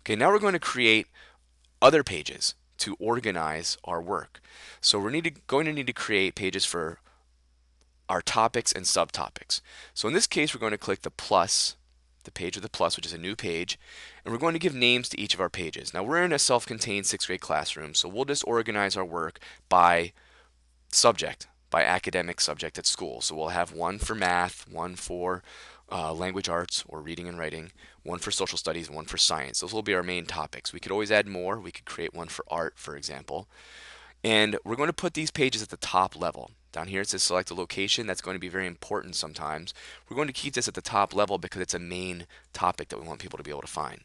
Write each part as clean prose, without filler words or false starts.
Okay, now we're going to create other pages to organize our work. So we're going to need to create pages for our topics and subtopics. So in this case, we're going to click the plus, the page with the plus, which is a new page, and we're going to give names to each of our pages. Now we're in a self-contained 6th grade classroom, so we'll just organize our work by subject, by academic subject at school. So we'll have one for math, one for language arts or reading and writing, one for social studies, and one for science. Those will be our main topics. We could always add more. We could create one for art, for example. And we're going to put these pages at the top level. Down here it says select a location. That's going to be very important sometimes. We're going to keep this at the top level because it's a main topic that we want people to be able to find.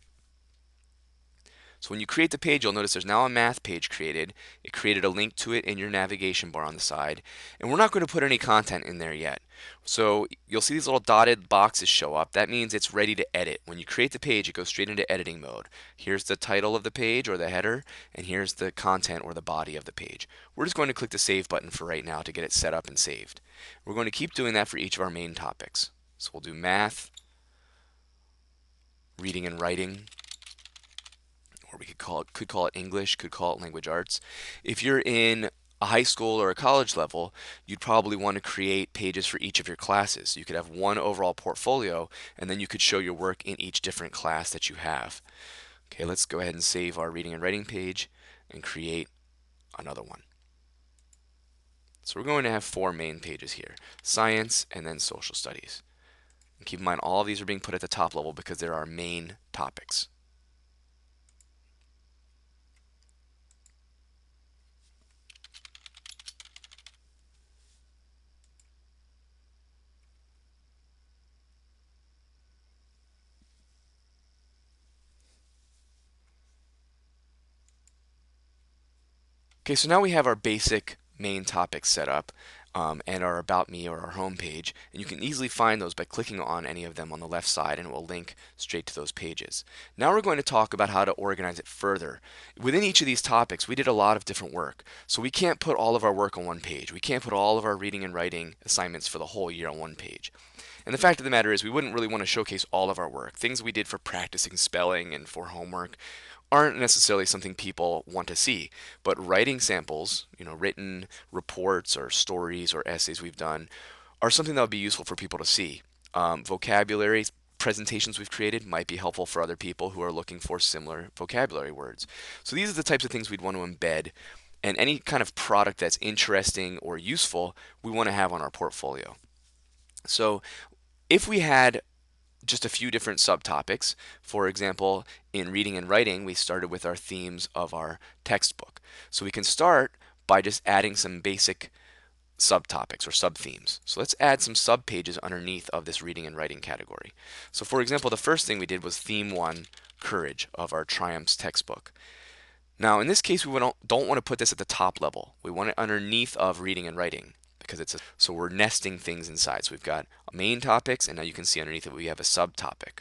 So when you create the page, you'll notice there's now a math page created. It created a link to it in your navigation bar on the side. And we're not going to put any content in there yet. So you'll see these little dotted boxes show up. That means it's ready to edit. When you create the page, it goes straight into editing mode. Here's the title of the page or the header, and here's the content or the body of the page. We're just going to click the save button for right now to get it set up and saved. We're going to keep doing that for each of our main topics. So we'll do math, reading and writing, or we could call it English, could call it language arts. If you're in a high school or a college level, you'd probably want to create pages for each of your classes. So you could have one overall portfolio, and then you could show your work in each different class that you have. Okay, let's go ahead and save our reading and writing page and create another one. So we're going to have 4 main pages here: science and then social studies. And keep in mind, all of these are being put at the top level because they're our main topics. Okay, so now we have our basic main topics set up and our About Me or our home page, and you can easily find those by clicking on any of them on the left side, and it will link straight to those pages. Now we're going to talk about how to organize it further. Within each of these topics, we did a lot of different work, so we can't put all of our work on one page. We can't put all of our reading and writing assignments for the whole year on one page. And the fact of the matter is, we wouldn't really want to showcase all of our work. Things we did for practicing spelling and for homework aren't necessarily something people want to see. But writing samples, written reports or stories or essays we've done, are something that would be useful for people to see. Vocabulary presentations we've created might be helpful for other people who are looking for similar vocabulary words. So these are the types of things we'd want to embed, and any kind of product that's interesting or useful, we want to have on our portfolio. So if we had just a few different subtopics. For example, in reading and writing, we started with our themes of our textbook. So we can start by just adding some basic subtopics or subthemes. So let's add some subpages underneath of this reading and writing category. So for example, the first thing we did was theme 1, courage, of our Triumphs textbook. Now in this case, we don't want to put this at the top level. We want it underneath of reading and writing, because so we're nesting things inside. So we've got main topics, and now you can see underneath it we have a subtopic.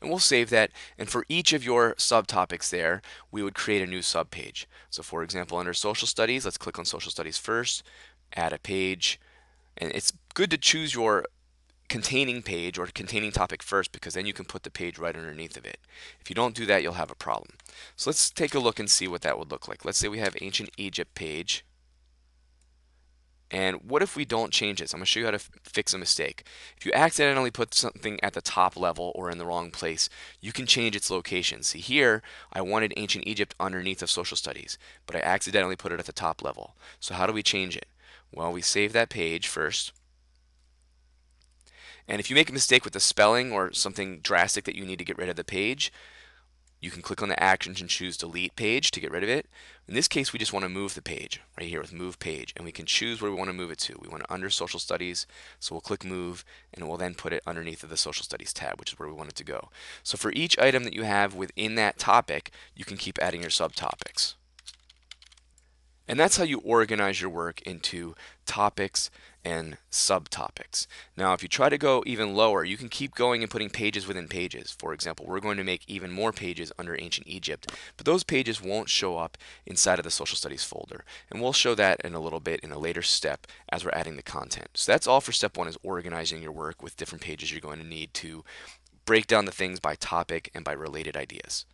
And we'll save that, and for each of your subtopics there, we would create a new subpage. So for example, under social studies, let's click on social studies first, add a page, and it's good to choose your containing page or containing topic first, because then you can put the page right underneath of it. If you don't do that, you'll have a problem. So let's take a look and see what that would look like. Let's say we have ancient Egypt page. And what if we don't change this? I'm going to show you how to fix a mistake. If you accidentally put something at the top level or in the wrong place, you can change its location. See here, I wanted ancient Egypt underneath of social studies, but I accidentally put it at the top level. So how do we change it? Well, we save that page first. And if you make a mistake with the spelling or something drastic that you need to get rid of the page, you can click on the actions and choose delete page to get rid of it. In this case, we just want to move the page right here with move page, and we can choose where we want to move it to. We want it under social studies, so we'll click move, and we'll then put it underneath of the social studies tab, which is where we want it to go. So for each item that you have within that topic, you can keep adding your subtopics. And that's how you organize your work into topics and subtopics. Now, if you try to go even lower, you can keep going and putting pages within pages. For example, we're going to make even more pages under ancient Egypt, but those pages won't show up inside of the social studies folder. And we'll show that in a little bit in a later step as we're adding the content. So that's all for step 1, is organizing your work with different pages you're going to need to break down the things by topic and by related ideas.